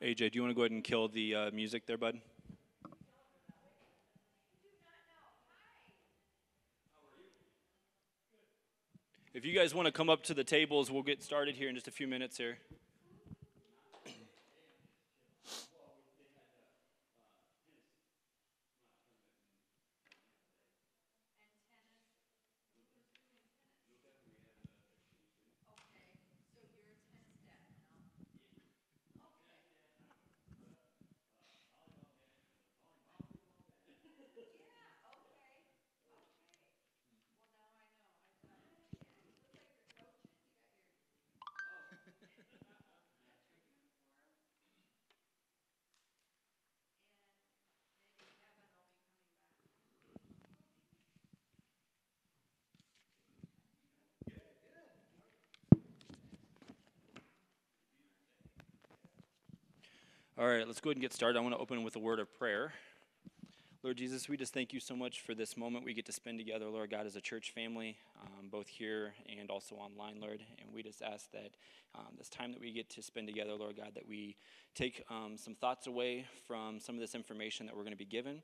AJ, do you want to go ahead and kill the music there, bud? If you guys want to come up to the tables, we'll get started here in just a few minutes here. All right, let's go ahead and get started. I want to open with a word of prayer. Lord Jesus, we just thank you so much for this moment we get to spend together, Lord God, as a church family, both here and also online, Lord. And we just ask that this time that we get to spend together, Lord God, that we take some thoughts away from some of this information that we're going to be given,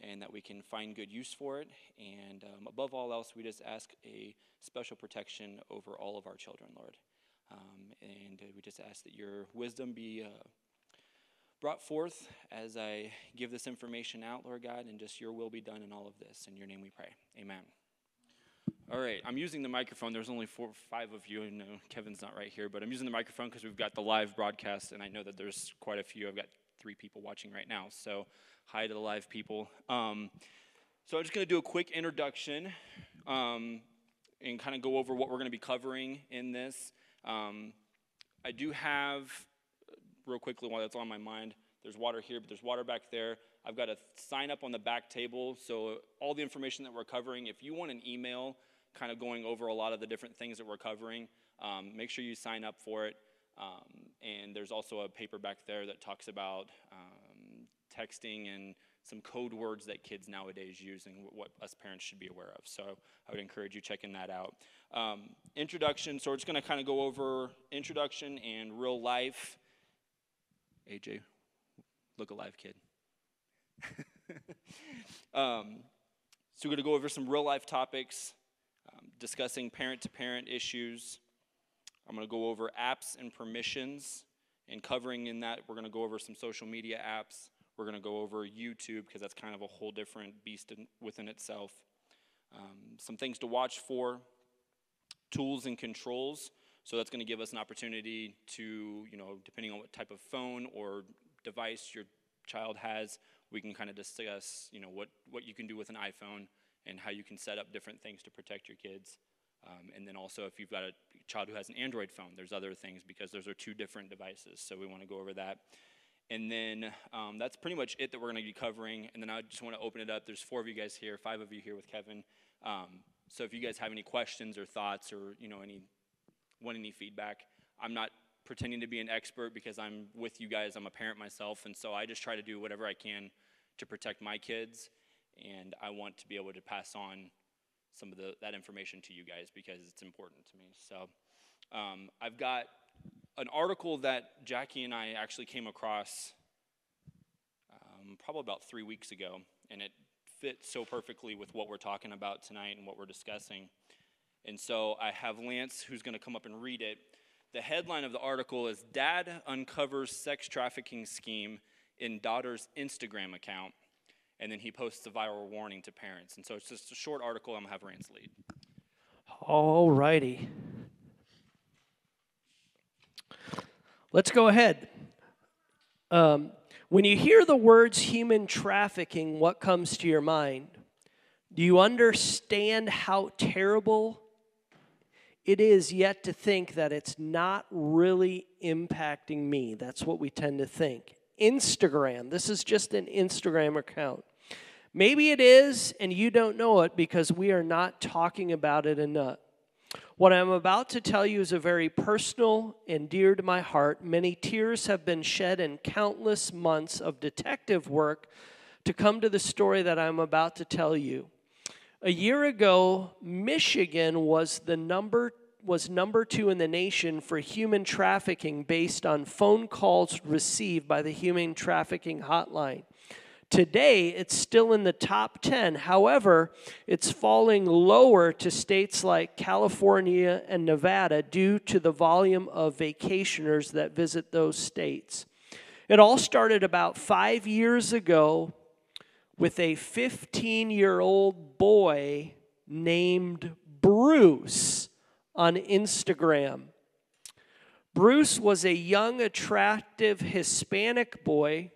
and that we can find good use for it. And above all else, we just ask a special protection over all of our children, Lord. And we just ask that your wisdom be brought forth as I give this information out, Lord God, and just your will be done in all of this. In your name we pray. Amen. All right, I'm using the microphone. There's only 4 or 5 of you. No, Kevin's not right here, but I'm using the microphone because we've got the live broadcast, and I know that there's quite a few. I've got 3 people watching right now, so hi to the live people. So I'm just going to do a quick introduction and kind of go over what we're going to be covering in this. I do have, real quickly while that's on my mind, there's water here, but there's water back there. I've got a sign up on the back table, so all the information that we're covering, if you want an email kind of going over a lot of the different things that we're covering, make sure you sign up for it. And there's also a paper back there that talks about texting and some code words that kids nowadays use and what us parents should be aware of. So I would encourage you checking that out. Introduction, so we're just going to kind of go over introduction and real life. AJ, look alive, kid. So we're going to go over some real life topics, discussing parent-to-parent issues. I'm going to go over apps and permissions, and covering in that, we're going to go over some social media apps. We're going to go over YouTube, because that's kind of a whole different beast within itself. Some things to watch for, tools and controls. So that's going to give us an opportunity to, depending on what type of phone or device your child has, we can kind of discuss, what you can do with an iPhone and how you can set up different things to protect your kids. And then also if you've got a child who has an Android phone, there's other things because those are 2 different devices. So we want to go over that. And then that's pretty much it that we're going to be covering. And then I just want to open it up. There's 4 of you guys here, 5 of you here with Kevin. So if you guys have any questions or thoughts or, want any feedback, I'm not pretending to be an expert because I'm with you guys. I'm a parent myself, and so I just try to do whatever I can to protect my kids, and I want to be able to pass on some of that information to you guys because it's important to me. So I've got an article that Jackie and I actually came across probably about 3 weeks ago, and it fits so perfectly with what we're talking about tonight and what we're discussing. And so I have Lance who's going to come up and read it. The headline of the article is Dad Uncovers Sex Trafficking Scheme in Daughter's Instagram Account. And then he posts a viral warning to parents. And so it's just a short article. I'm going to have Lance lead. All righty. Let's go ahead. When you hear the words human trafficking, what comes to your mind? Do you understand how terrible it is yet to think that it's not really impacting me? That's what we tend to think. Instagram, this is just an Instagram account. Maybe it is, and you don't know it because we are not talking about it enough. What I'm about to tell you is a very personal and dear to my heart. Many tears have been shed and countless months of detective work to come to the story that I'm about to tell you. A year ago, Michigan was the number was number 2 in the nation for human trafficking based on phone calls received by the human trafficking hotline. Today, it's still in the top 10. However, it's falling lower to states like California and Nevada due to the volume of vacationers that visit those states. It all started about 5 years ago with a 15-year-old boy named Bruce on Instagram. Bruce was a young, attractive Hispanic boy,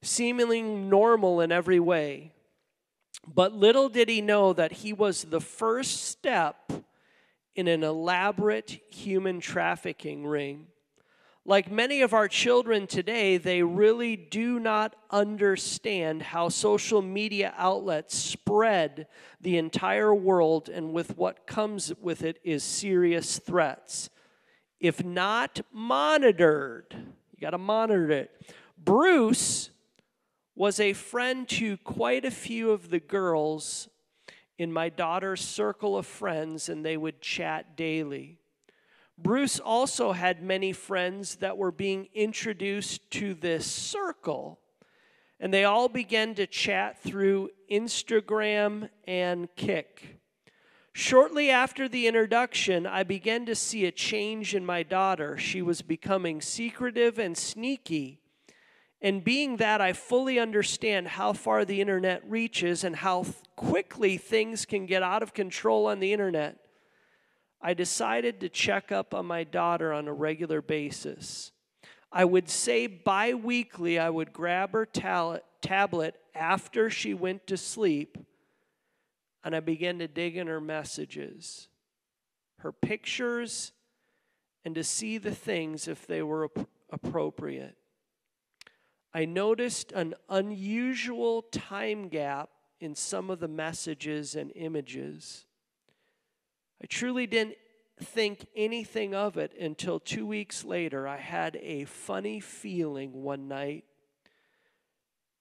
seemingly normal in every way. But little did he know that he was the first step in an elaborate human trafficking ring. Like many of our children today, they really do not understand how social media outlets spread the entire world, and with what comes with it is serious threats. If not monitored, you got to monitor it. Bruce was a friend to quite a few of the girls in my daughter's circle of friends, and they would chat daily. Bruce also had many friends that were being introduced to this circle, and they all began to chat through Instagram and Kik. Shortly after the introduction, I began to see a change in my daughter. She was becoming secretive and sneaky. And being that I fully understand how far the internet reaches and how quickly things can get out of control on the internet, I decided to check up on my daughter on a regular basis. I would say bi-weekly I would grab her tablet after she went to sleep, and I began to dig in her messages, her pictures, and to see the things if they were appropriate. I noticed an unusual time gap in some of the messages and images. I truly didn't think anything of it until 2 weeks later. I had a funny feeling one night,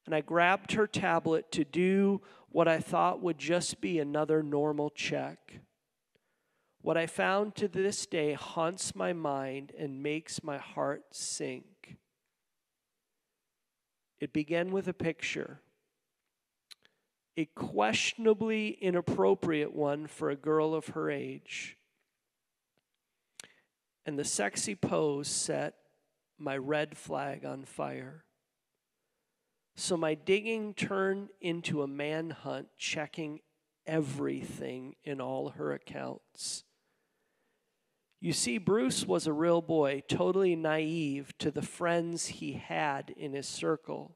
and I grabbed her tablet to do what I thought would just be another normal check. What I found to this day haunts my mind and makes my heart sink. It began with a picture, a questionably inappropriate one for a girl of her age. And the sexy pose set my red flag on fire. So my digging turned into a manhunt, checking everything in all her accounts. You see, Bruce was a real boy, totally naive to the friends he had in his circle.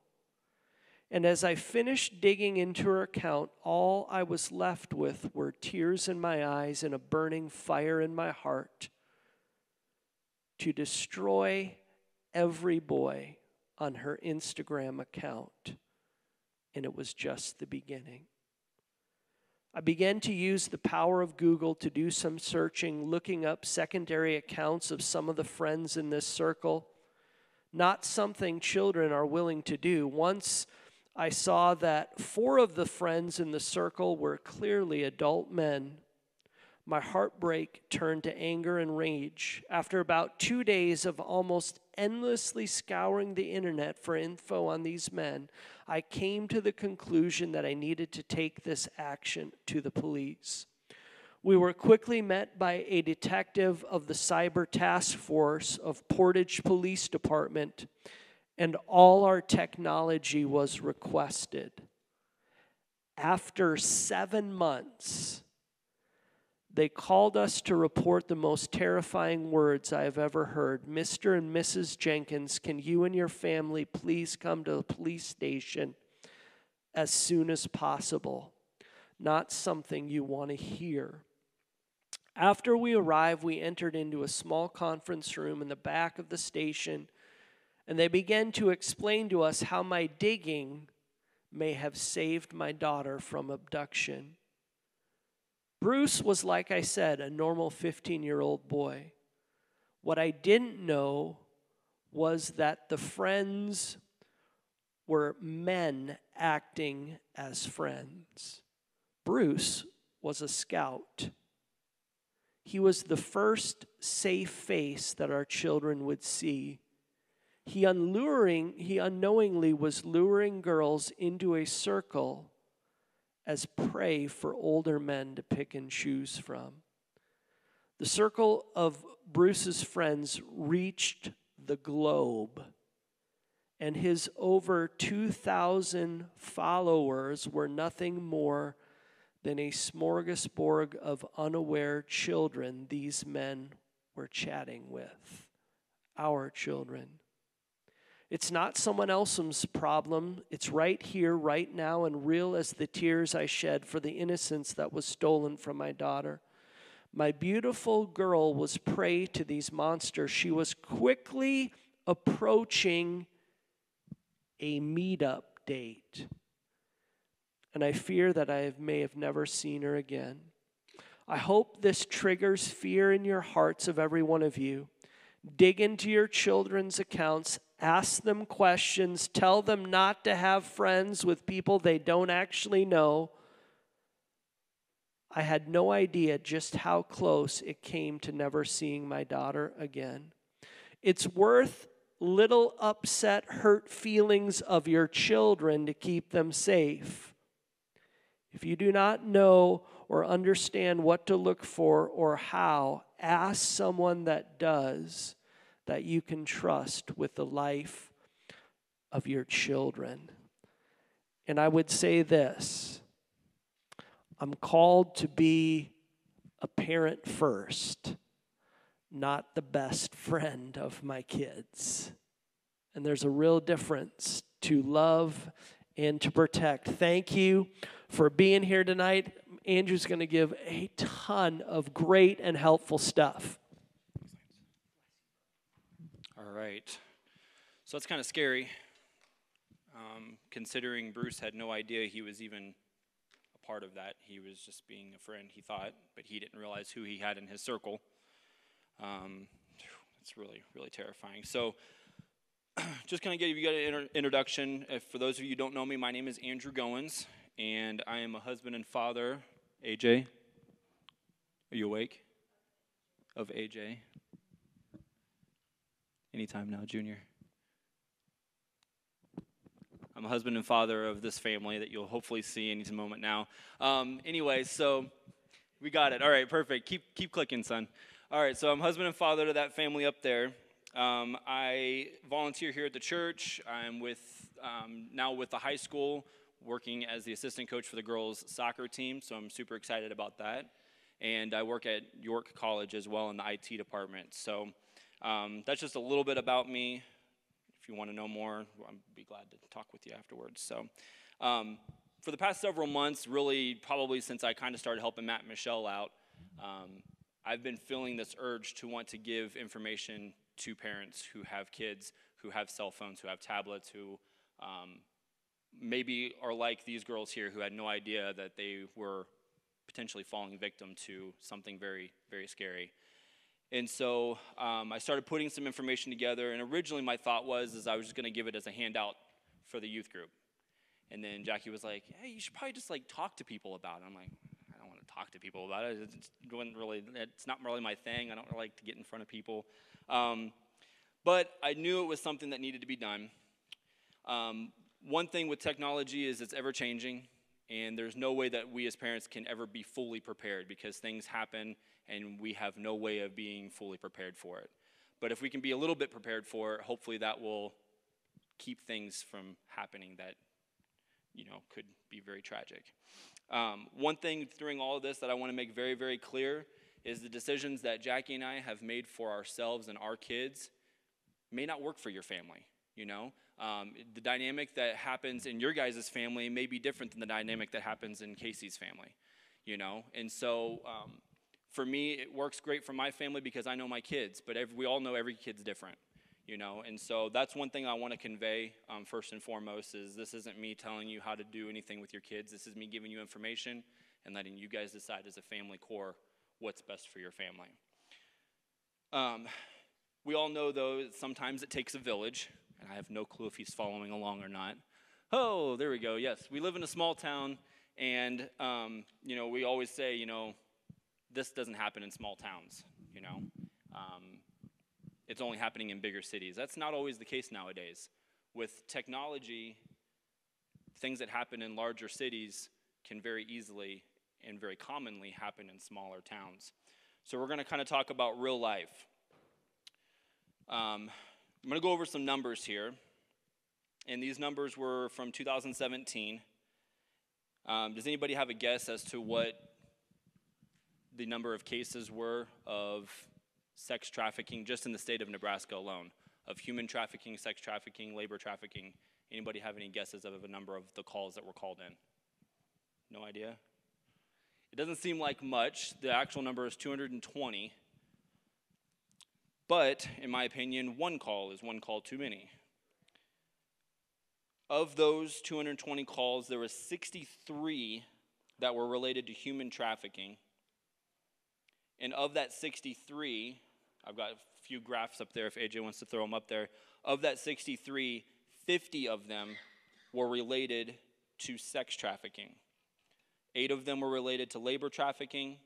And as I finished digging into her account, all I was left with were tears in my eyes and a burning fire in my heart to destroy every boy on her Instagram account. And it was just the beginning. I began to use the power of Google to do some searching, looking up secondary accounts of some of the friends in this circle. Not something children are willing to do. Once I saw that 4 of the friends in the circle were clearly adult men. My heartbreak turned to anger and rage. After about 2 days of almost endlessly scouring the internet for info on these men, I came to the conclusion that I needed to take this action to the police. We were quickly met by a detective of the Cyber Task Force of Portage Police Department, and all our technology was requested. After 7 months, they called us to report the most terrifying words I have ever heard. Mr. and Mrs. Jenkins, can you and your family please come to the police station as soon as possible? Not something you want to hear. After we arrived, we entered into a small conference room in the back of the station, and they began to explain to us how my digging may have saved my daughter from abduction. Bruce was, like I said, a normal 15-year-old boy. What I didn't know was that the friends were men acting as friends. Bruce was a scout. He was the first safe face that our children would see. He unknowingly was luring girls into a circle as prey for older men to pick and choose from. The circle of Bruce's friends reached the globe, and his over 2,000 followers were nothing more than a smorgasbord of unaware children these men were chatting with, our children. It's not someone else's problem. It's right here, right now, and real as the tears I shed for the innocence that was stolen from my daughter. My beautiful girl was prey to these monsters. She was quickly approaching a meetup date, and I fear that I may have never seen her again. I hope this triggers fear in your hearts of every one of you. Dig into your children's accounts, ask them questions, tell them not to have friends with people they don't actually know. I had no idea just how close it came to never seeing my daughter again. It's worth little upset, hurt feelings of your children to keep them safe. If you do not know or understand what to look for or how, ask someone that does, that you can trust with the life of your children. And I would say this: I'm called to be a parent first, not the best friend of my kids. And there's a real difference to love and to protect. Thank you for being here tonight. Andrew's going to give a ton of great and helpful stuff. All right. So that's kind of scary, considering Bruce had no idea he was even a part of that. He was just being a friend, he thought, but he didn't realize who he had in his circle. It's really, really terrifying. So just kind of give you an introduction. For those of you who don't know me, my name is Andrew Goins, and I am a husband and father. AJ, are you awake? Of AJ. Anytime now, Junior. I'm a husband and father of this family that you'll hopefully see any moment now. Anyway, so we got it. All right, perfect. Keep clicking, son. All right, so I'm husband and father to that family up there. I volunteer here at the church. I'm now with the high school, working as the assistant coach for the girls' soccer team, so I'm super excited about that. And I work at York College as well in the IT department. So that's just a little bit about me. If you want to know more, I'd be glad to talk with you afterwards. So for the past several months, really probably since I kind of started helping Matt and Michelle out, I've been feeling this urge to want to give information to parents who have kids, who have cell phones, who have tablets, who maybe are like these girls here who had no idea that they were potentially falling victim to something very, very scary. And so I started putting some information together, and originally my thought was I was just going to give it as a handout for the youth group. And then Jackie was like, hey, you should probably just talk to people about it. I'm like, I don't want to talk to people about it. It's not really my thing. I don't really like to get in front of people. But I knew it was something that needed to be done. One thing with technology is it's ever changing, and there's no way that we as parents can ever be fully prepared because things happen and we have no way of being fully prepared for it. But if we can be a little bit prepared for it, hopefully that will keep things from happening that, could be very tragic. One thing during all of this that I want to make very, very clear is the decisions that Jackie and I have made for ourselves and our kids may not work for your family, The dynamic that happens in your guys' family may be different than the dynamic that happens in Casey's family, And so for me, it works great for my family because I know my kids, but we all know every kid's different, And so that's one thing I want to convey first and foremost is this isn't me telling you how to do anything with your kids. This is me giving you information and letting you guys decide as a family core what's best for your family. We all know, though, sometimes it takes a village, and I have no clue if he's following along or not. Oh, there we go. Yes, we live in a small town, and, we always say, this doesn't happen in small towns, you know. It's only happening in bigger cities. That's not always the case nowadays. With technology, things that happen in larger cities can very easily and very commonly happen in smaller towns. So we're going to kind of talk about real life. I'm going to go over some numbers here. And these numbers were from 2017. Does anybody have a guess as to what the number of cases were of sex trafficking just in the state of Nebraska alone? Of human trafficking, sex trafficking, labor trafficking? Anybody have any guesses of a number of the calls that were called in? No idea? It doesn't seem like much. The actual number is 220. But, in my opinion, one call is one call too many. Of those 220 calls, there were 63 that were related to human trafficking. And of that 63, I've got a few graphs up there if AJ wants to throw them up there. Of that 63, 50 of them were related to sex trafficking. 8 of them were related to labor trafficking,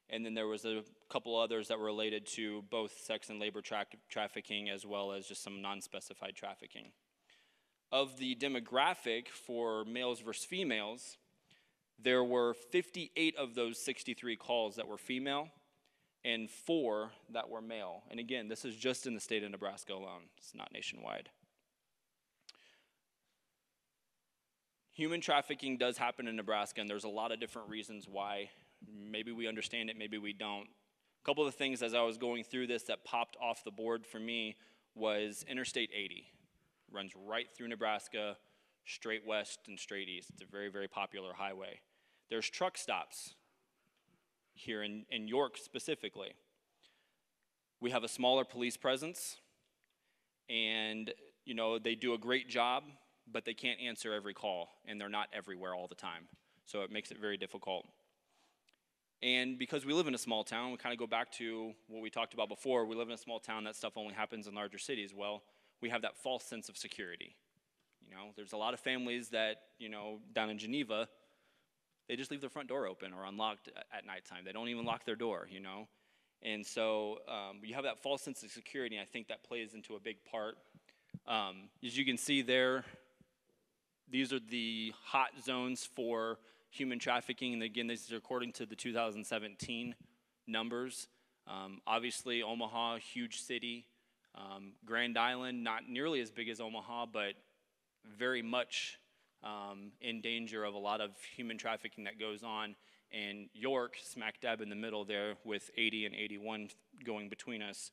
and then there was a couple others that were related to both sex and labor trafficking as well as just some non-specified trafficking. Of the demographic for males versus females, there were 58 of those 63 calls that were female and 4 that were male. And again, this is just in the state of Nebraska alone. It's not nationwide. Human trafficking does happen in Nebraska, and there's a lot of different reasons why. Maybe we understand it, maybe we don't. A couple of the things as I was going through this that popped off the board for me was Interstate 80. Runs right through Nebraska, straight west and straight east. It's a very, very popular highway. There's truck stops here in York specifically. We have a smaller police presence, and you know they do a great job, but they can't answer every call, and they're not everywhere all the time. So it makes it very difficult. And because we live in a small town, we kind of go back to what we talked about before. We live in a small town, that stuff only happens in larger cities. Well, we have that false sense of security. You know, there's a lot of families that, you know, down in Geneva, they just leave their front door open or unlocked at nighttime. They don't even lock their door, you know. And so you have that false sense of security, and I think that plays into a big part. As you can see there, these are the hot zones for human trafficking. And again, this is according to the 2017 numbers. Obviously, Omaha, huge city. Grand Island, not nearly as big as Omaha, but very much in danger of a lot of human trafficking that goes on. And York, smack dab in the middle there with 80 and 81 going between us,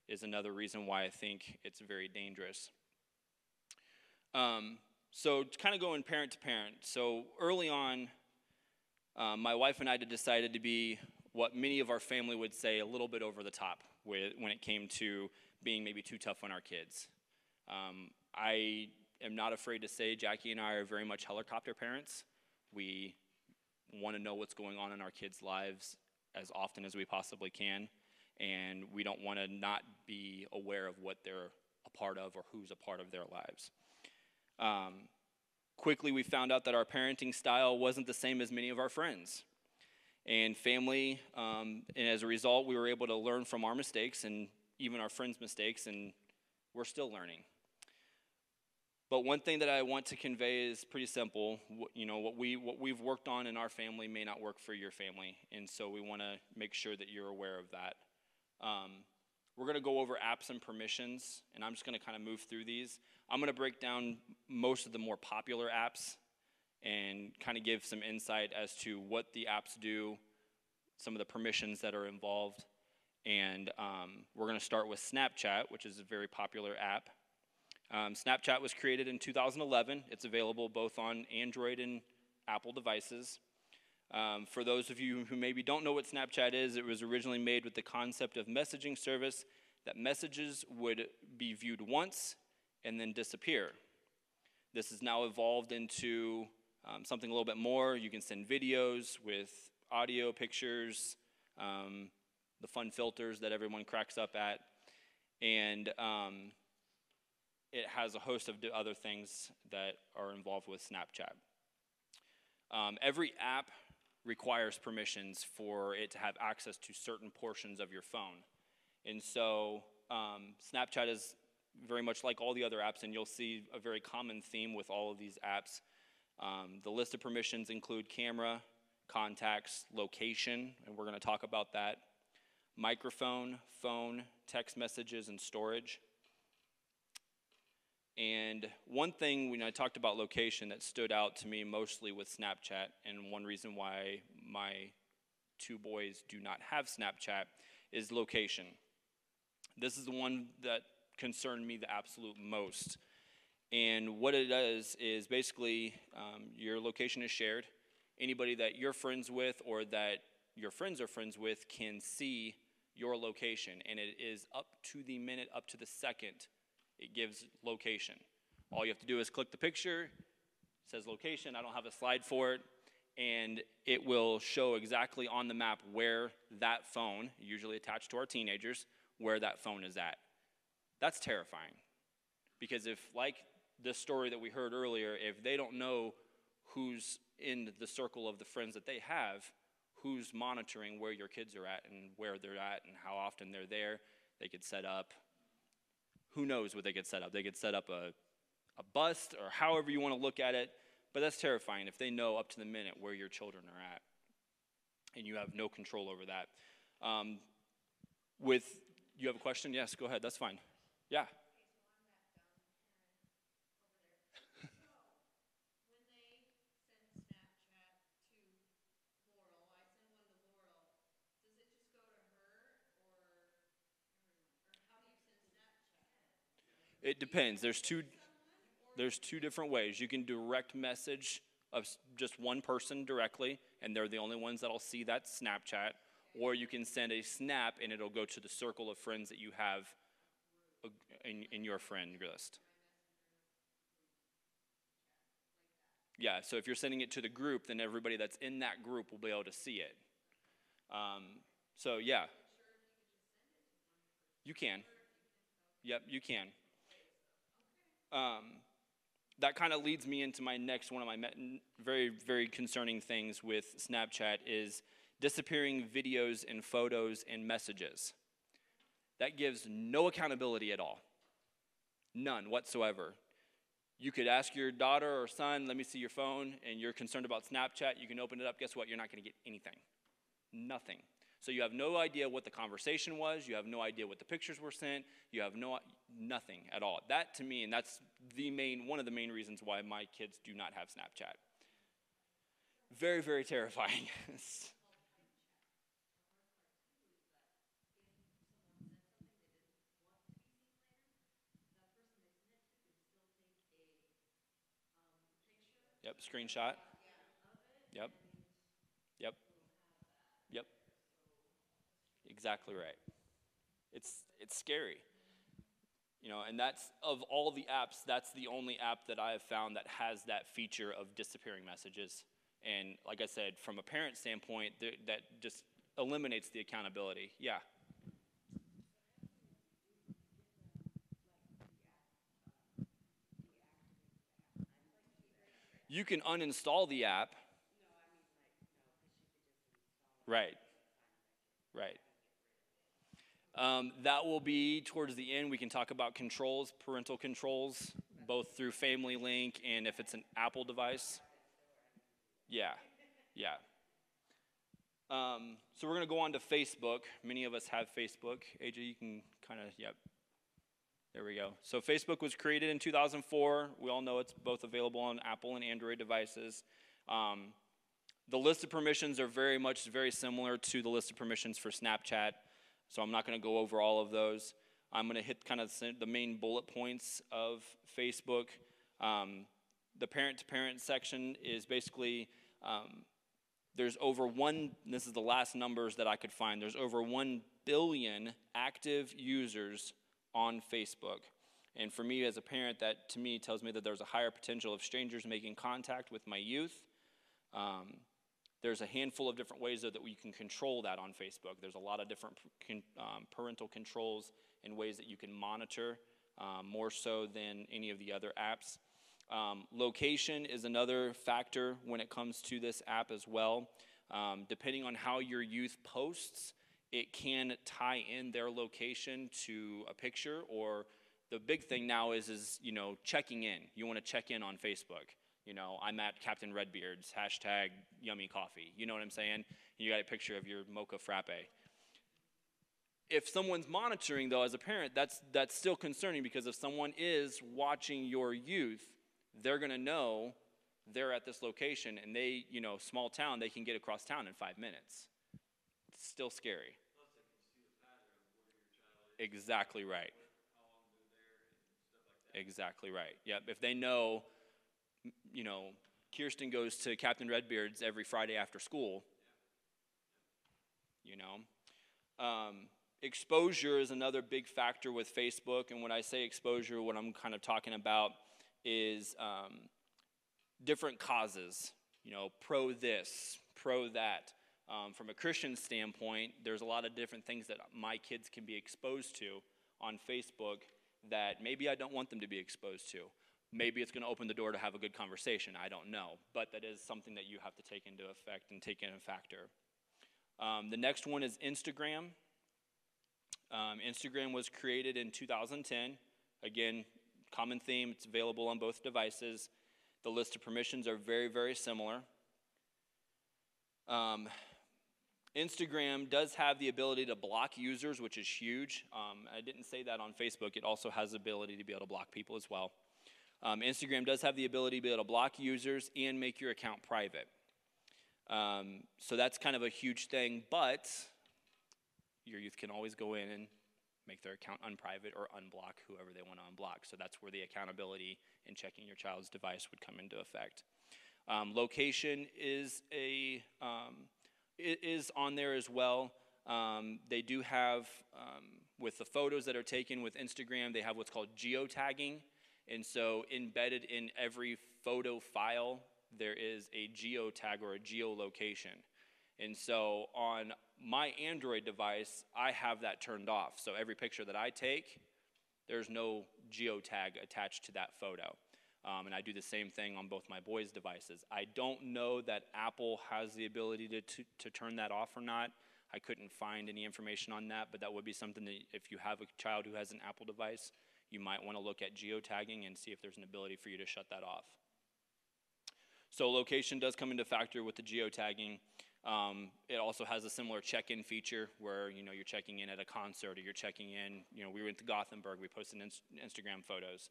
is another reason why I think it's very dangerous. So kind of going parent to parent. So early on, my wife and I decided to be what many of our family would say a little bit over the top when it came to being maybe too tough on our kids. I am not afraid to say Jackie and I are very much helicopter parents. We want to know what's going on in our kids' lives as often as we possibly can, and we don't want to not be aware of what they're a part of or who's a part of their lives. Quickly, we found out that our parenting style wasn't the same as many of our friends and family, and as a result, we were able to learn from our mistakes and even our friends' mistakes, and we're still learning. But one thing that I want to convey is pretty simple. You know, what we've worked on in our family may not work for your family, and so we want to make sure that you're aware of that. We're going to go over apps and permissions, and I'm just going to kind of move through these. I'm going to break down most of the more popular apps and kind of give some insight as to what the apps do, some of the permissions that are involved. And we're going to start with Snapchat, which is a very popular app. Snapchat was created in 2011. It's available both on Android and Apple devices. For those of you who maybe don't know what Snapchat is, it was originally made with the concept of messaging service that messages would be viewed once and then disappear. This has now evolved into something a little bit more. You can send videos with audio, pictures, the fun filters that everyone cracks up at, and it has a host of other things that are involved with Snapchat. Every app requires permissions for it to have access to certain portions of your phone. And so Snapchat is very much like all the other apps, and you'll see a very common theme with all of these apps. The list of permissions include camera, contacts, location, and we're going to talk about that, microphone, phone, text messages, and storage. And one thing when I talked about location that stood out to me mostly with Snapchat, and one reason why my 2 boys do not have Snapchat, is location. This is the one that concerned me the absolute most. And what it does is basically your location is shared. Anybody that you're friends with or that your friends are friends with can see your location, and it is up to the minute, up to the second. It gives location. All you have to do is click the picture, it says location, I don't have a slide for it, and it will show exactly on the map where that phone, usually attached to our teenagers, where that phone is at. That's terrifying. Because if, like the story that we heard earlier, if they don't know who's in the circle of the friends that they have, who's monitoring where your kids are at and where they're at and how often they're there, they could set up, who knows what they could set up. They could set up a bust or however you want to look at it, but that's terrifying if they know up to the minute where your children are at and you have no control over that. You have a question? Yes, go ahead, that's fine. Yeah. It depends. There's two different ways. You can direct message of just one person directly, and they're the only ones that'll see that Snapchat, or you can send a snap, and it'll go to the circle of friends that you have in your friend list. Yeah, so if you're sending it to the group, then everybody that's in that group will be able to see it. So yeah, you can. Yep, you can. That kind of leads me into my next one of my very, very concerning things with Snapchat is disappearing videos and photos and messages. That gives no accountability at all. None whatsoever. You could ask your daughter or son, let me see your phone, and you're concerned about Snapchat, you can open it up, guess what? You're not going to get anything. Nothing. So you have no idea what the conversation was, you have no idea what the pictures were sent, you have nothing at all. That to me, and that's one of the main reasons why my kids do not have Snapchat. Very, very terrifying. Yep, screenshot. Yep. Yep. Yep. Exactly right. It's scary. And that's, of all the apps, that's the only app that I have found that has that feature of disappearing messages. And like I said, from a parent standpoint, that just eliminates the accountability. Yeah. You can uninstall the app. Right. Right. That will be towards the end. We can talk about controls, parental controls, both through Family Link and if it's an Apple device. Yeah, yeah. So we're going to go on to Facebook. Many of us have Facebook. AJ, you can kind of, yep. There we go. So Facebook was created in 2004. We all know it's both available on Apple and Android devices. The list of permissions are very similar to the list of permissions for Snapchat. So I'm not going to go over all of those. I'm going to hit kind of the main bullet points of Facebook. The parent-to-parent section is basically, there's over this is the last numbers that I could find, there's over 1 billion active users on Facebook. And for me as a parent, that to me tells me that there's a higher potential of strangers making contact with my youth. There's a handful of different ways that we can control that on Facebook. There's a lot of different parental controls and ways that you can monitor, more so than any of the other apps. Location is another factor when it comes to this app as well. Depending on how your youth posts, it can tie in their location to a picture, or the big thing now is checking in. You want to check in on Facebook. I'm at Captain Redbeard's, hashtag yummy coffee. You know what I'm saying? You got a picture of your mocha frappe. If someone's monitoring, though, as a parent, that's still concerning, because if someone is watching your youth, they're going to know they're at this location, and they, small town, they can get across town in 5 minutes. It's still scary. Plus they can see the pattern of where your child is. Exactly right. How long they're there and stuff like that. Exactly right. Yep. If they know, Kirsten goes to Captain Redbeard's every Friday after school, exposure is another big factor with Facebook. And when I say exposure, what I'm kind of talking about is different causes, pro this, pro that. From a Christian standpoint, there's a lot of different things that my kids can be exposed to on Facebook that maybe I don't want them to be exposed to. Maybe it's going to open the door to have a good conversation. I don't know. But that is something that you have to take into effect and take in a factor. The next one is Instagram. Instagram was created in 2010. Again, common theme. It's available on both devices. The list of permissions are very, very similar. Instagram does have the ability to block users, which is huge. I didn't say that on Facebook. It also has the ability to be able to block people as well. Instagram does have the ability to be able to block users and make your account private. So that's kind of a huge thing, but your youth can always go in and make their account unprivate or unblock whoever they want to unblock. So that's where the accountability in checking your child's device would come into effect. Location is on there as well. They do have, with the photos that are taken with Instagram, they have what's called geotagging. And so embedded in every photo file, there is a geotag or a geolocation. And so on my Android device, I have that turned off. So every picture that I take, there's no geotag attached to that photo. And I do the same thing on both my boys' devices. I don't know that Apple has the ability to turn that off or not. I couldn't find any information on that, but that would be something that if you have a child who has an Apple device, you might want to look at geotagging and see if there's an ability for you to shut that off. So location does come into factor with the geotagging. It also has a similar check-in feature where, you're checking in at a concert, or you're checking in, we went to Gothenburg, we posted Instagram photos.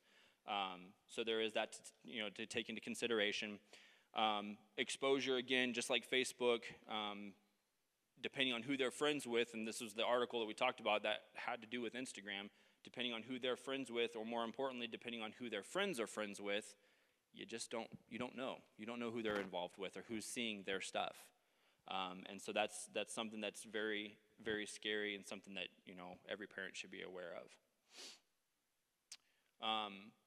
So there is that, to take into consideration. Exposure, again, just like Facebook, depending on who they're friends with, and this was the article that we talked about that had to do with Instagram, depending on who they're friends with, or more importantly, depending on who their friends are friends with, you don't know. You don't know who they're involved with or who's seeing their stuff. And so that's something that's very, very scary, and something that, every parent should be aware of.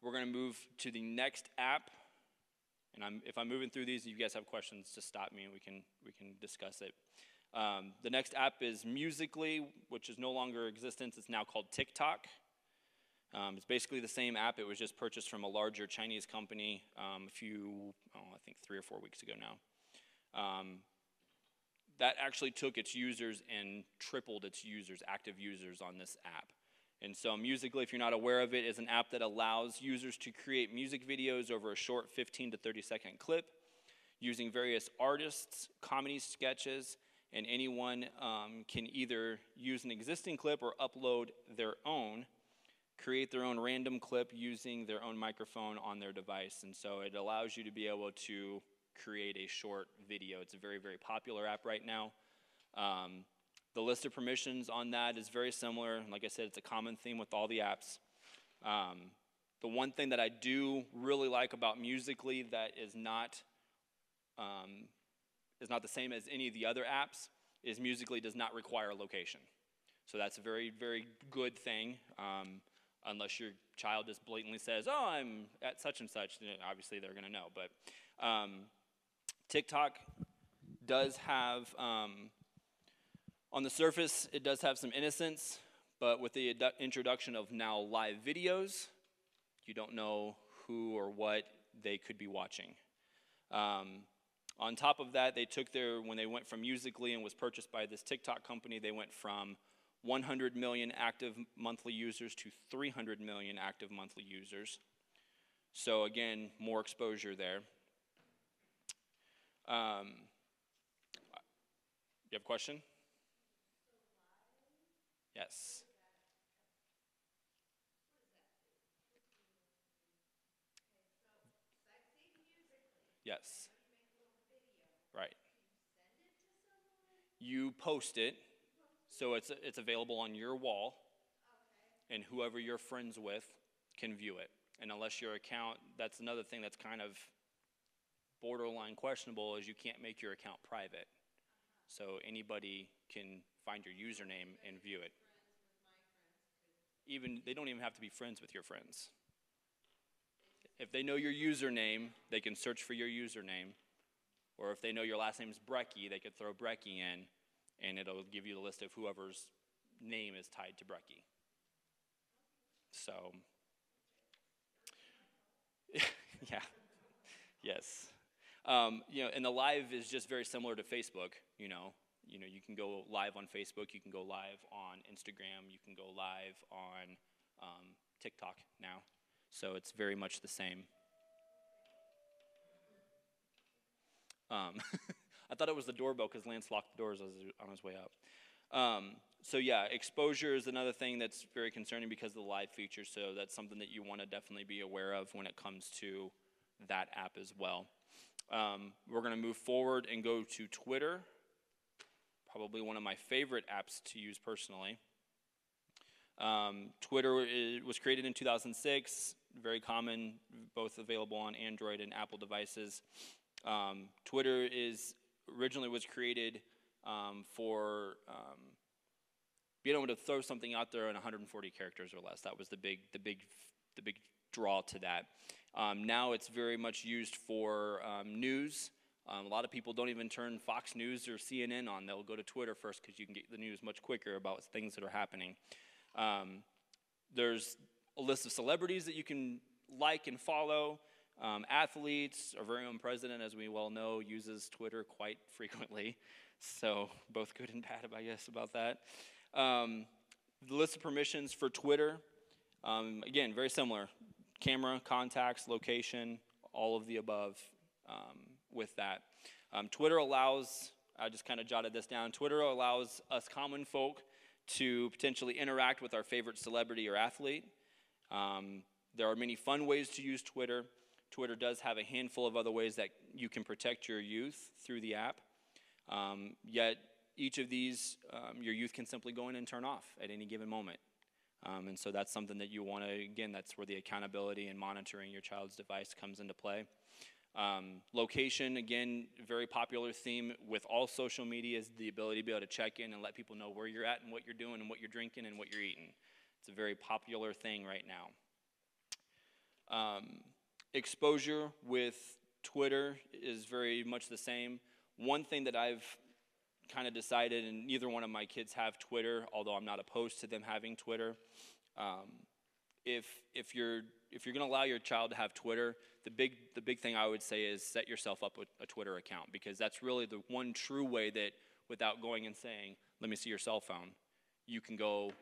We're going to move to the next app, and if I'm moving through these, if you guys have questions, just stop me and we can discuss it. The next app is Musical.ly, which is no longer in existence. It's now called TikTok. It's basically the same app. It was just purchased from a larger Chinese company I think 3 or 4 weeks ago now. That actually took its users and tripled its users, active users on this app. And so Musical.ly, if you're not aware of it, is an app that allows users to create music videos over a short 15 to 30-second clip using various artists, comedy sketches, and anyone can either use an existing clip or upload their own, create their own random clip using their own microphone on their device. And so it allows you to be able to create a short video. It's a very, very popular app right now. The list of permissions on that is very similar. Like I said, it's a common theme with all the apps. The one thing that I do really like about Musical.ly that is not the same as any of the other apps is Musical.ly does not require location. So that's a very, very good thing. Unless your child just blatantly says, oh, I'm at such and such, then obviously they're going to know. But TikTok does have, on the surface, it does have some innocence, but with the introduction of now live videos, you don't know who or what they could be watching. On top of that, they took when they went from Musical.ly and was purchased by this TikTok company, they went from 100 million active monthly users to 300 million active monthly users. So again, more exposure there. You have a question? Yes. Yes. Right. You post it, so it's available on your wall, and whoever you're friends with can view it. And unless your account, that's another thing that's kind of borderline questionable, is you can't make your account private. So anybody can find your username and view it. They don't even have to be friends with your friends. If they know your username, they can search for your username. Or if they know your last name is Brecky, they could throw Brecky in, and it'll give you the list of whoever's name is tied to Brecky. So, yeah, yes. And the live is just very similar to Facebook. You can go live on Facebook, you can go live on Instagram, you can go live on TikTok now. So it's very much the same. I thought it was the doorbell because Lance locked the doors on his way up. So yeah, exposure is another thing that's very concerning because of the live feature. So that's something that you want to definitely be aware of when it comes to that app as well. We're going to move forward and go to Twitter, probably one of my favorite apps to use personally. Twitter was created in 2006, very common, both available on Android and Apple devices. Twitter originally was created for being able to throw something out there in 140 characters or less. That was the big draw to that. Now it's very much used for news. A lot of people don't even turn Fox News or CNN on. They'll go to Twitter first because you can get the news much quicker about things that are happening. There's a list of celebrities that you can like and follow. Athletes, our very own president, as we well know, uses Twitter quite frequently. So both good and bad, I guess, about that. The list of permissions for Twitter, again, very similar. Camera, contacts, location, all of the above with that. Twitter allows, I just kind of jotted this down, Twitter allows us common folk to potentially interact with our favorite celebrity or athlete. There are many fun ways to use Twitter. Twitter does have a handful of other ways that you can protect your youth through the app. Yet each of these, your youth can simply go in and turn off at any given moment. And so that's something that you want to, again, that's where the accountability and monitoring your child's device comes into play. Location, again, very popular theme with all social media is the ability to be able to check in and let people know where you're at and what you're doing and what you're drinking and what you're eating. It's a very popular thing right now. Exposure with Twitter is very much the same. One thing that I've kind of decided, and neither one of my kids have Twitter, although I'm not opposed to them having Twitter. If you're going to allow your child to have Twitter, the big thing I would say is set yourself up with a Twitter account, because that's really the one true way that, without going and saying, "Let me see your cell phone," you can go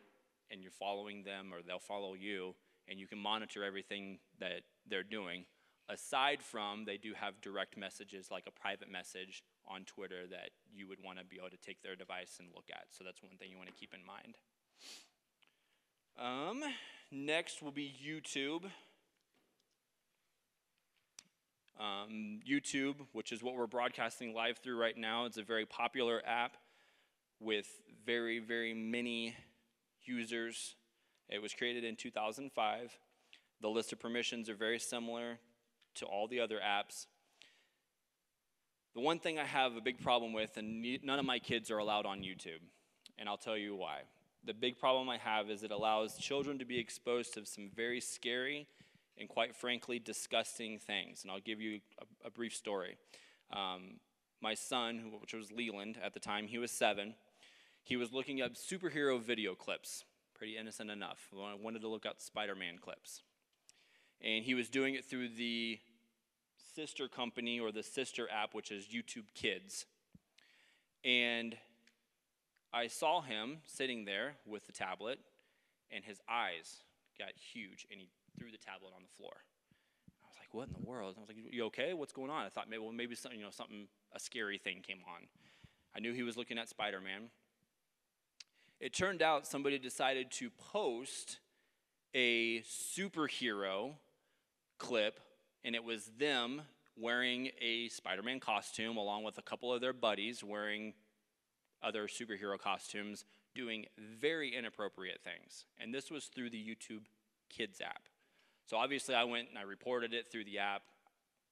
and you're following them, or they'll follow you, and you can monitor everything that they're doing. Aside from, they do have direct messages, like a private message on Twitter, that you would want to be able to take their device and look at. So that's one thing you want to keep in mind. Next will be YouTube. YouTube, which is what we're broadcasting live through right now, it's a very popular app with very, very many users. It was created in 2005. The list of permissions are very similar to all the other apps. The one thing I have a big problem with, and none of my kids are allowed on YouTube, and I'll tell you why. The big problem I have is it allows children to be exposed to some very scary and, quite frankly, disgusting things. And I'll give you a brief story. My son, which was Leland at the time, he was 7. He was looking up superhero video clips, pretty innocent enough. I wanted to look up Spider-Man clips. And he was doing it through the sister company or the sister app, which is YouTube Kids. And I saw him sitting there with the tablet, and his eyes got huge, and he threw the tablet on the floor. I was like, what in the world? I was like, you okay? What's going on? I thought maybe something, a scary thing came on. I knew he was looking at Spider-Man. It turned out somebody decided to post a superhero clip, and it was them wearing a Spider-Man costume along with a couple of their buddies wearing other superhero costumes, doing very inappropriate things. And this was through the YouTube Kids app. So obviously I went and I reported it through the app.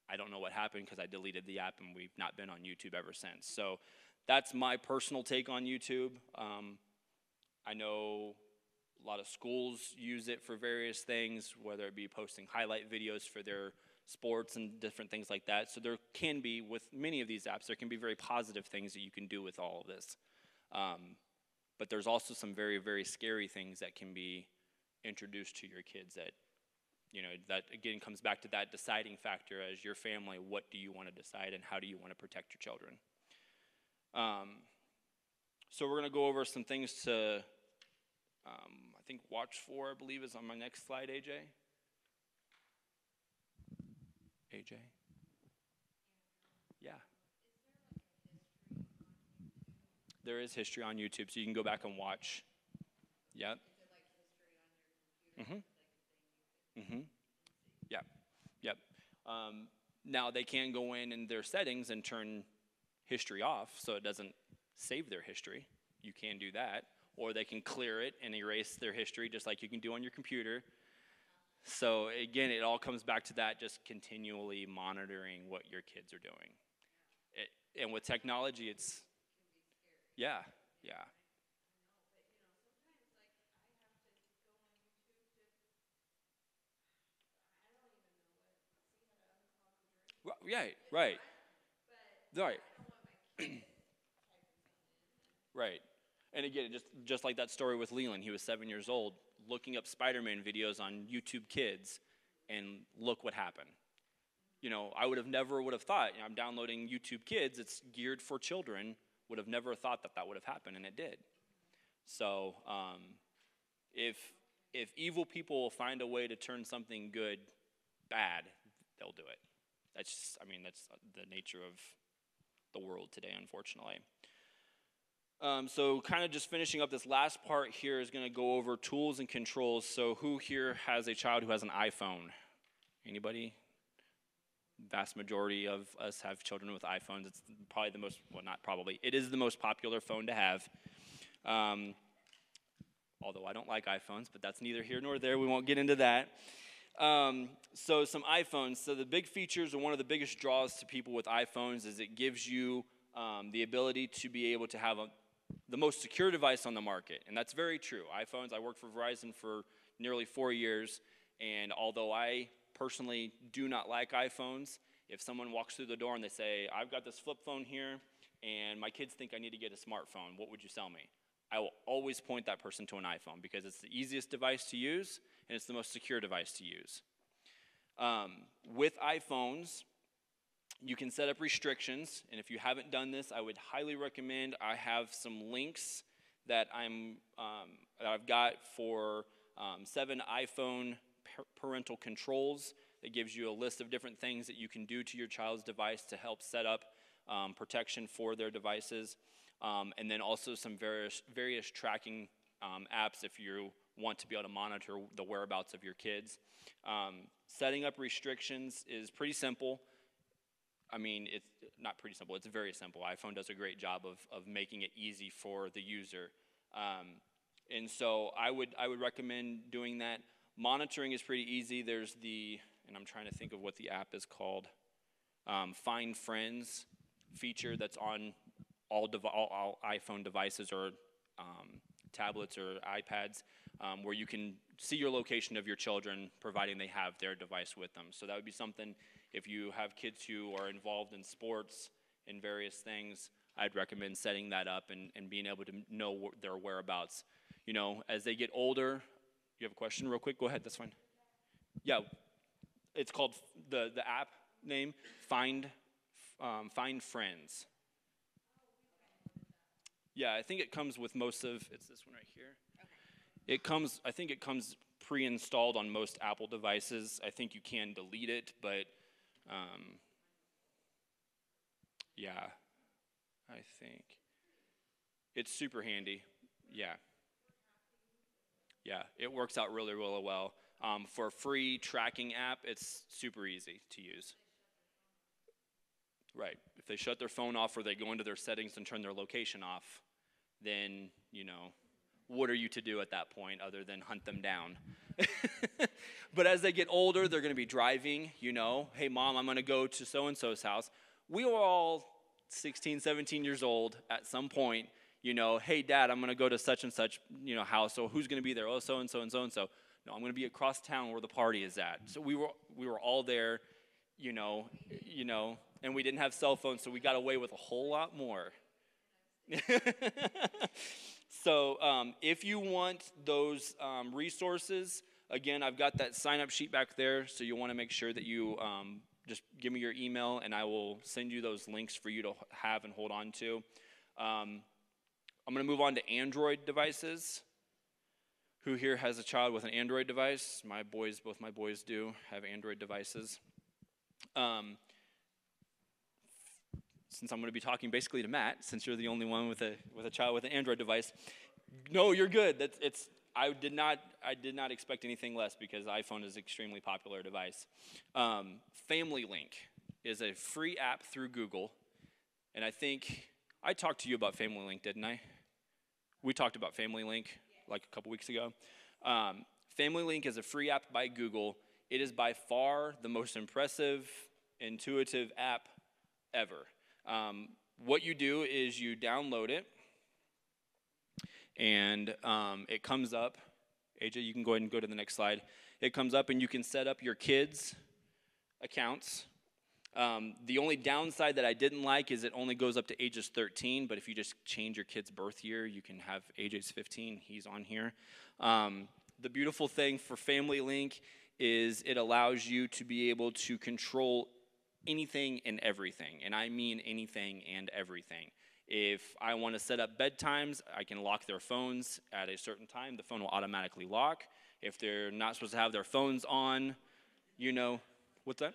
I don't know what happened because I deleted the app and we've not been on YouTube ever since. So that's my personal take on YouTube. I know a lot of schools use it for various things, whether it be posting highlight videos for their sports and different things like that. So there can be, with many of these apps, there can be very positive things that you can do with all of this. But there's also some very, very scary things that can be introduced to your kids that, that again comes back to that deciding factor as your family. What do you want to decide and how do you want to protect your children? So we're going to go over some things to, I think watch for, I believe, is on my next slide, AJ. AJ? Yeah. There is history on YouTube, so you can go back and watch. Yep. Yep. Yep. Now they can go in their settings and turn history off so it doesn't save their history. You can do that. Or they can clear it and erase their history just like you can do on your computer. So again, it all comes back to that, just continually monitoring what your kids are doing. And with technology, it's, yeah. Right. Right. And again, just like that story with Leland, he was 7 years old, looking up Spider-Man videos on YouTube Kids, and look what happened. I would have thought, I'm downloading YouTube Kids, it's geared for children, would have never thought that would have happened, and it did. So if evil people will find a way to turn something good bad, they'll do it. That's the nature of the world today, unfortunately. So kind of just finishing up this last part here is going to go over tools and controls. So who here has a child who has an iPhone? Anybody? Vast majority of us have children with iPhones. It's probably the most, well, not probably, it is the most popular phone to have. Although I don't like iPhones, but that's neither here nor there. We won't get into that. So some iPhones. So the big features, and one of the biggest draws to people with iPhones, is it gives you the ability to be able to have the most secure device on the market. And that's very true. iPhones, I worked for Verizon for nearly 4 years, and although I personally do not like iPhones, if someone walks through the door and they say, I've got this flip phone here, and my kids think I need to get a smartphone, what would you sell me? I will always point that person to an iPhone because it's the easiest device to use, and it's the most secure device to use. With iPhones, you can set up restrictions, and if you haven't done this, I would highly recommend. I have some links that I've got for 7 iPhone parental controls that gives you a list of different things that you can do to your child's device to help set up protection for their devices, and then also some various tracking apps if you want to be able to monitor the whereabouts of your kids. Setting up restrictions is pretty simple. I mean, it's not pretty simple, it's very simple. iPhone does a great job of making it easy for the user. And so I would recommend doing that. Monitoring is pretty easy. There's and I'm trying to think of what the app is called, Find Friends feature that's on all iPhone devices or tablets or iPads, where you can see your location of your children, providing they have their device with them. So that would be something, if you have kids who are involved in sports and various things, I'd recommend setting that up and being able to know their whereabouts. As they get older, you have a question real quick? Go ahead, that's fine. Yeah, it's called, the app name? Find Friends. Yeah, I think it comes with most of, it's this one right here. I think it comes pre-installed on most Apple devices. I think you can delete it, but yeah, I think it's super handy. Yeah. Yeah, it works out really, really well. For a free tracking app, it's super easy to use. Right. If they shut their phone off or they go into their settings and turn their location off, then, what are you to do at that point other than hunt them down? But as they get older, they're going to be driving, hey, Mom, I'm going to go to so-and-so's house. We were all 16, 17 years old at some point, hey, Dad, I'm going to go to such and such, house. So who's going to be there? Oh, so-and-so and so-and-so. No, I'm going to be across town where the party is at. So we were all there, and we didn't have cell phones, so we got away with a whole lot more. So if you want those resources, again, I've got that sign-up sheet back there, so you want to make sure that you just give me your email, and I will send you those links for you to have and hold on to. I'm going to move on to Android devices. Who here has a child with an Android device? Both my boys do have Android devices. Since I'm going to be talking basically to Matt, since you're the only one with a child with an Android device, no, you're good. I did not expect anything less because iPhone is an extremely popular device. Family Link is a free app through Google, and I think I talked to you about Family Link, didn't I? We talked about Family Link like a couple weeks ago. Family Link is a free app by Google. It is by far the most impressive, intuitive app ever. What you do is you download it, and it comes up. AJ, you can go ahead and go to the next slide. It comes up, and you can set up your kids' accounts. The only downside that I didn't like is it only goes up to ages 13, but if you just change your kid's birth year, you can have AJ's 15. He's on here. The beautiful thing for Family Link is it allows you to be able to control anything and everything, and I mean anything and everything. If I want to set up bedtimes, I can lock their phones at a certain time. The phone will automatically lock. If they're not supposed to have their phones on, what's that?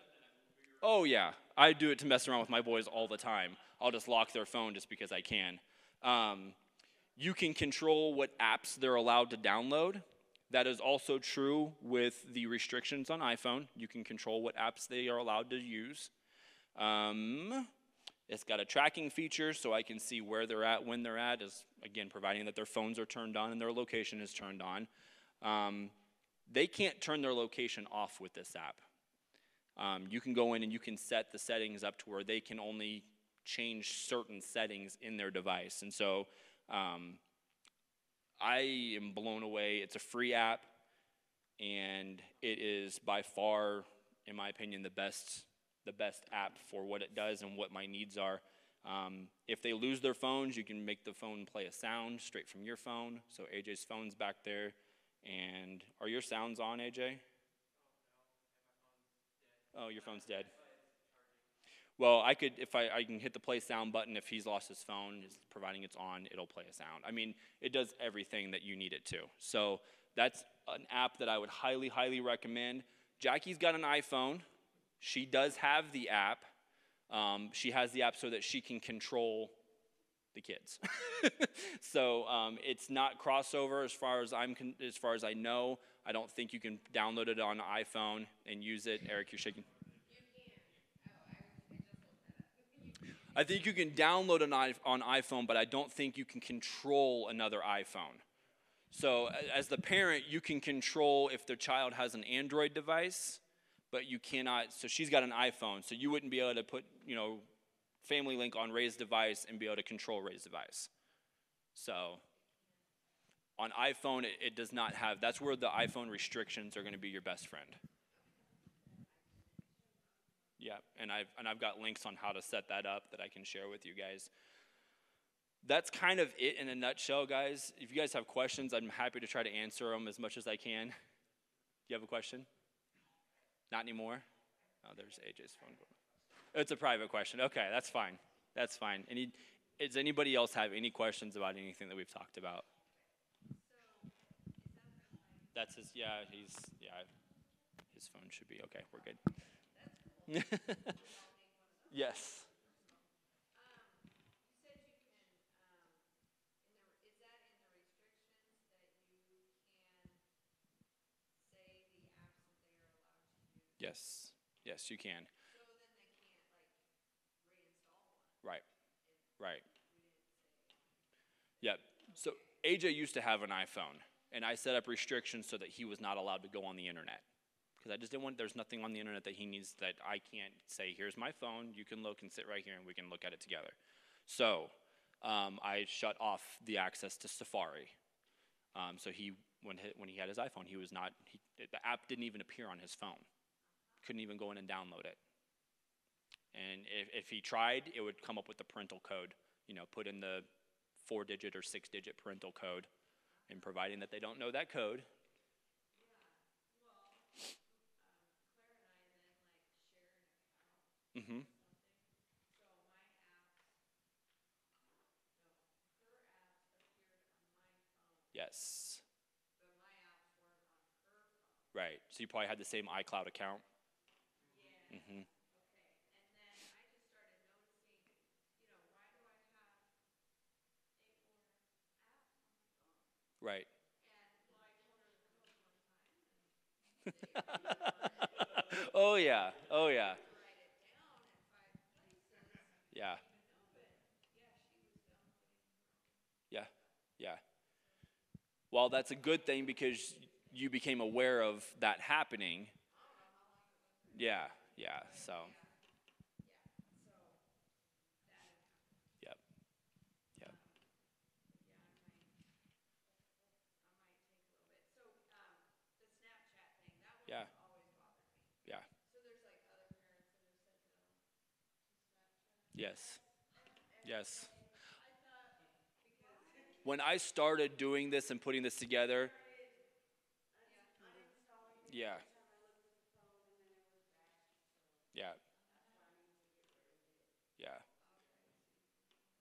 Oh, yeah. I do it to mess around with my boys all the time. I'll just lock their phone just because I can. You can control what apps they're allowed to download. That is also true with the restrictions on iPhone. You can control what apps they are allowed to use. It's got a tracking feature so I can see where they're at, when they're at, again, providing that their phones are turned on and their location is turned on. They can't turn their location off with this app. You can go in and you can set the settings up to where they can only change certain settings in their device. And so I am blown away. It's a free app, and it is by far, in my opinion, the best app for what it does and what my needs are. If they lose their phones, you can make the phone play a sound straight from your phone. So AJ's phone's back there. And are your sounds on, AJ? Oh, your phone's dead. Well, I can hit the play sound button if he's lost his phone, providing it's on, it'll play a sound. I mean, it does everything that you need it to. So that's an app that I would highly, highly recommend. Jackie's got an iPhone. She does have the app. She has the app so that she can control the kids. So it's not crossover as far as I know. I don't think you can download it on iPhone and use it. Eric, you're shaking. I think you can download it on iPhone, but I don't think you can control another iPhone. So as the parent, you can control if their child has an Android device, but you cannot. So she's got an iPhone, so you wouldn't be able to put, Family Link on Ray's device and be able to control Ray's device. So on iPhone, it does not have. That's where the iPhone restrictions are going to be your best friend. Yeah, and I've got links on how to set that up that I can share with you guys. That's kind of it in a nutshell, guys. If you guys have questions, I'm happy to try to answer them as much as I can. Do you have a question? Not anymore? Oh, there's AJ's phone going. It's a private question. Okay, that's fine. That's fine. Does anybody else have any questions about anything that we've talked about? That's his. Yeah, his phone should be okay. We're good. Yes. Yes. Yes, you can. Right. Right. Yep. So AJ used to have an iPhone, and I set up restrictions so that he was not allowed to go on the internet. Because I just didn't want, there's nothing on the internet that he needs that I can't say, here's my phone, you can look and sit right here and we can look at it together. So I shut off the access to Safari. So when he had his iPhone, the app didn't even appear on his phone. Couldn't even go in and download it. And if he tried, it would come up with the parental code. Put in the 4-digit or 6-digit parental code. And providing that they don't know that code. Mm-hmm. Yes. Right. So you probably had the same iCloud account. Mm-hmm. Right. Oh yeah. Oh yeah. Yeah. Yeah. Yeah. Well, that's a good thing because you became aware of that happening. Yeah. Yeah. So. Yep. Yep. Yeah. Yeah. Yes. Yes. When I started doing this and putting this together, yeah. Yeah. Yeah.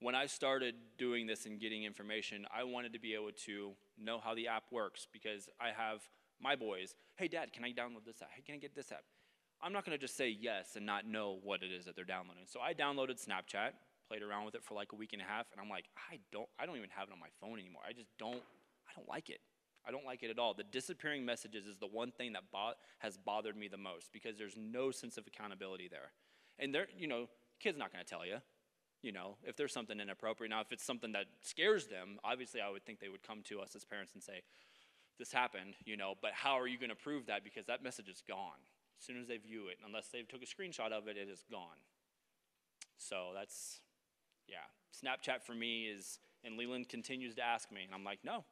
When I started doing this and getting information, I wanted to be able to know how the app works because I have my boys. Hey, Dad, can I download this app? Hey, can I get this app? I'm not going to just say yes and not know what it is that they're downloading. So I downloaded Snapchat, played around with it for like a week and a half, and I'm like, I don't even have it on my phone anymore. I don't like it. I don't like it at all. The disappearing messages is the one thing that has bothered me the most because there's no sense of accountability there. And kid's not going to tell you. If there's something inappropriate. Now, if it's something that scares them, obviously I would think they would come to us as parents and say, this happened, but how are you going to prove that? Because that message is gone. As soon as they view it, unless they took a screenshot of it, it is gone. So that's, yeah. Snapchat for me is, and Leland continues to ask me, and I'm like, no,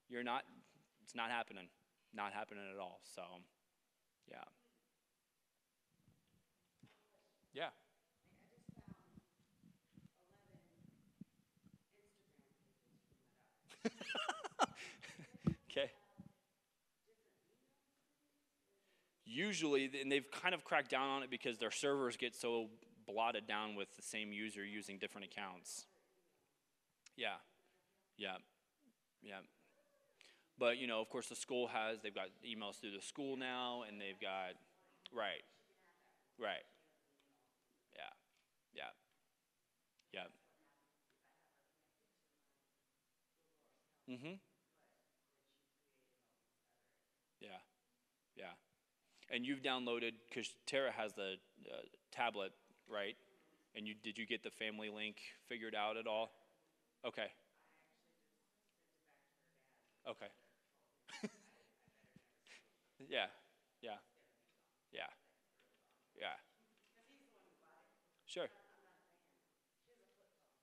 you're not, it's not happening. Not happening at all. So, yeah. Yeah. Okay. Usually, and they've kind of cracked down on it because their servers get so blotted down with the same user using different accounts. Yeah. Yeah. Yeah. But, of course, they've got emails through the school now, and they've got, right. Right. Yeah. Yeah. Yeah. Mm-hmm. Yeah. Yeah. And you've downloaded, because Tara has the tablet, right? And did you get the family link figured out at all? Okay. Okay. Yeah. Yeah. Yeah. Yeah. Sure.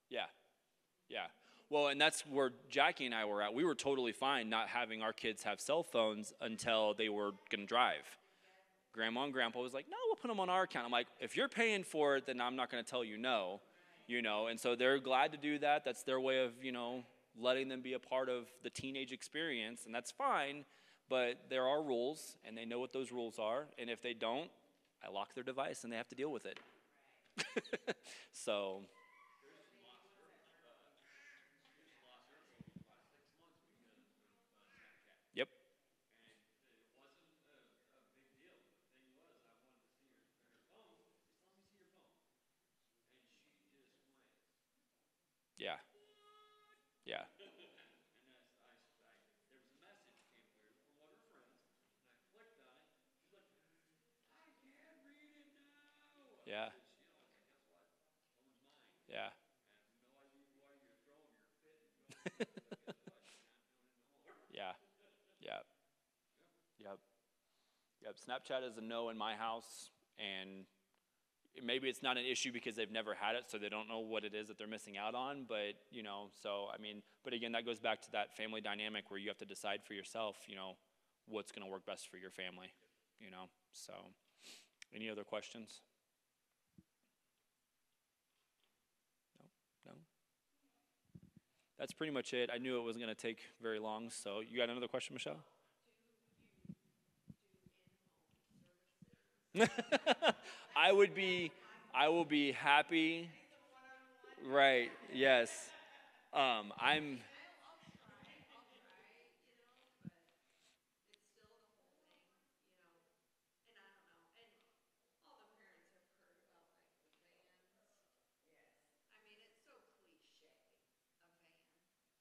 Yeah. Yeah. Well, and that's where Jackie and I were at. We were totally fine not having our kids have cell phones until they were going to drive. Grandma and Grandpa was like, no, we'll put them on our account. I'm like, if you're paying for it, then I'm not going to tell you no. And so they're glad to do that. That's their way of, letting them be a part of the teenage experience, and that's fine. But there are rules, and they know what those rules are. And if they don't, I lock their device and they have to deal with it. So, yep, yeah, yeah, yeah, yeah, yeah, yeah, yep, yep. Snapchat is a no in my house, and maybe it's not an issue because they've never had it, so they don't know what it is that they're missing out on. But so I mean, but again, that goes back to that family dynamic where you have to decide for yourself, what's going to work best for your family. So, any other questions? No, no. That's pretty much it. I knew it wasn't going to take very long. So, you got another question, Michelle? I would be, I will be happy. Right. Yes. I'm.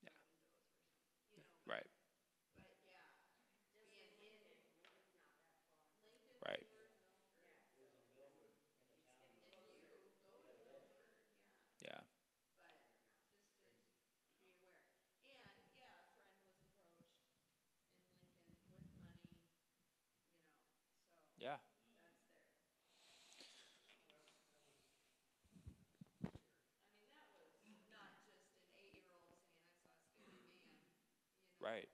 Yeah. Right. Right. Yeah. Yeah. Right.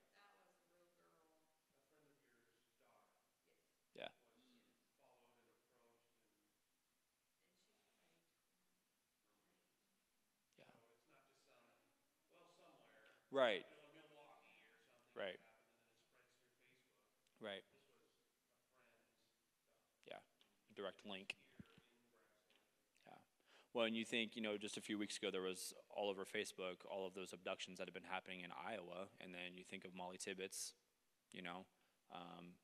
Yeah. Yeah. Right. Right. Right. Yeah. Direct link. Yeah. Well, and you think, just a few weeks ago there was all over Facebook all of those abductions that have been happening in Iowa, and then you think of Molly Tibbetts, you know, um,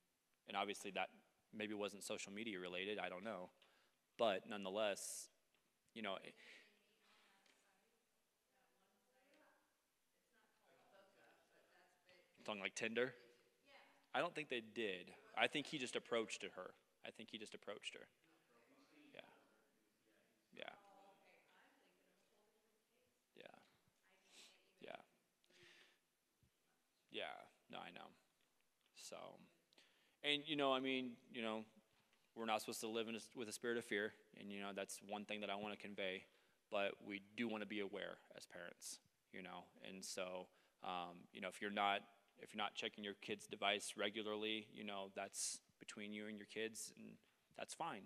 and obviously that maybe wasn't social media related. I don't know, but nonetheless, you know, something like Tinder. I don't think they did. I think he just approached her. I think he just approached her. Yeah. Yeah. Yeah. Yeah. Yeah. No, I know. So, and I mean, we're not supposed to live with a spirit of fear, and that's one thing that I want to convey. But we do want to be aware as parents, and so if you're not checking your kid's device regularly, that's between you and your kids, and that's fine.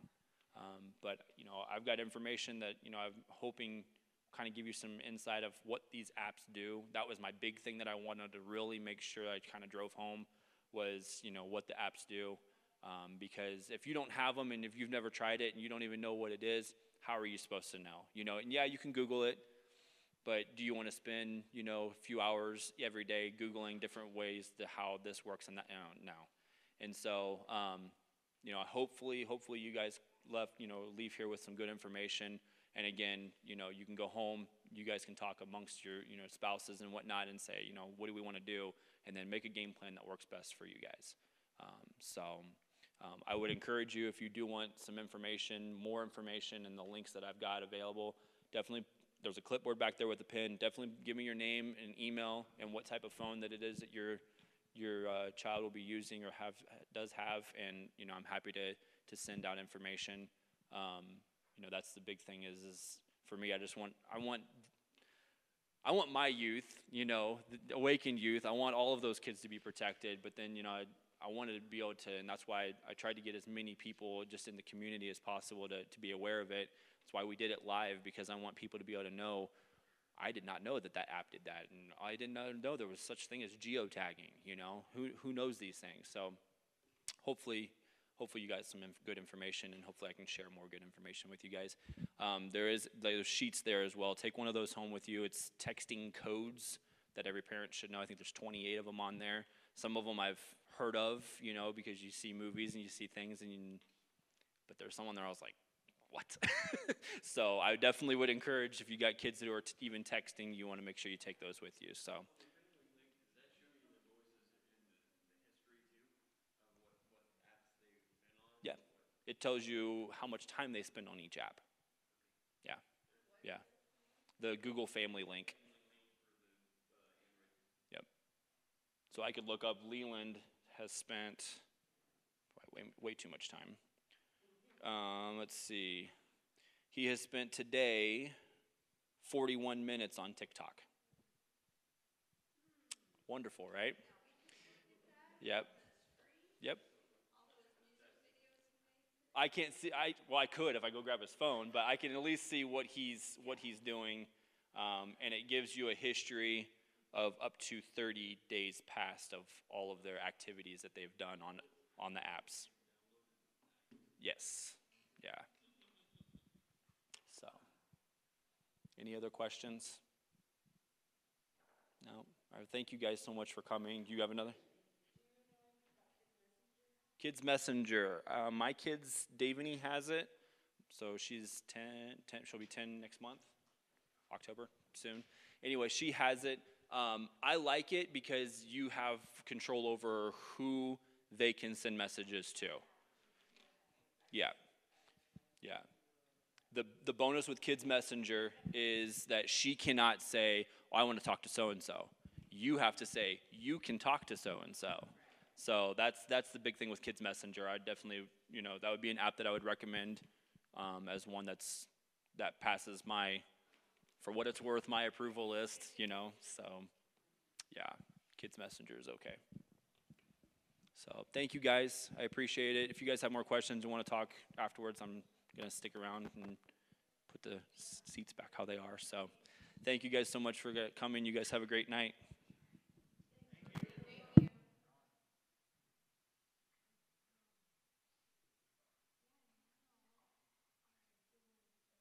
But I've got information that I'm hoping kind of give you some insight of what these apps do. That was my big thing that I wanted to really make sure I kind of drove home was what the apps do. Because if you don't have them and if you've never tried it and you don't even know what it is, how are you supposed to know? And yeah, you can Google it, but do you want to spend a few hours every day Googling different ways to how this works and that? No. And so hopefully you guys leave here with some good information. And again, you can go home, you guys can talk amongst your spouses and whatnot and say, what do we want to do, and then make a game plan that works best for you guys. I would encourage you, if you do want some information, more information, and the links that I've got available, definitely, there's a clipboard back there with a pen. Definitely give me your name and email and what type of phone that it is that your child will be using or does have, and I'm happy to send out information. That's the big thing is for me. I want my youth, the awakened youth. I want all of those kids to be protected, but then I wanted to be able to, and that's why I tried to get as many people just in the community as possible to be aware of it. That's why we did it live, because I want people to be able to know. I did not know that app did that, and I did not know there was such thing as geotagging. Who knows these things? So hopefully hopefully you got some good information, and hopefully I can share more good information with you guys. There's sheets there as well. Take one of those home with you. It's texting codes that every parent should know. I think there's 28 of them on there. Some of them I've heard of, because you see movies and you see things, but there's someone there I was like, what? So I definitely would encourage, if you got kids who are even texting, you want to make sure you take those with you. So. Yeah, it tells you how much time they spend on each app. Yeah, yeah. The Google Family link. Yep. So I could look up, Leland has spent way too much time. Let's see. He has spent today 41 minutes on TikTok. Wonderful, right? Yep. Yep. I can't see. I could if I go grab his phone, but I can at least see what he's doing, and it gives you a history of up to 30 days past of all of their activities that they've done on the apps. Yes. Yeah. So, any other questions? No. All right. Thank you guys so much for coming. Do you have another? Kids Messenger. My kids, Davini has it. So she's 10, she'll be 10 next month, October, soon. Anyway, she has it. I like it because you have control over who they can send messages to. Yeah. Yeah. The bonus with Kids Messenger is that she cannot say, oh, I want to talk to so-and-so. You have to say, you can talk to so-and-so. So that's the big thing with Kids Messenger. I definitely, that would be an app that I would recommend as one that passes for what it's worth, my approval list, So, yeah, Kids Messenger is okay. So thank you guys. I appreciate it. If you guys have more questions and want to talk afterwards, I'm going to stick around and put the seats back how they are. So thank you guys so much for coming. You guys have a great night.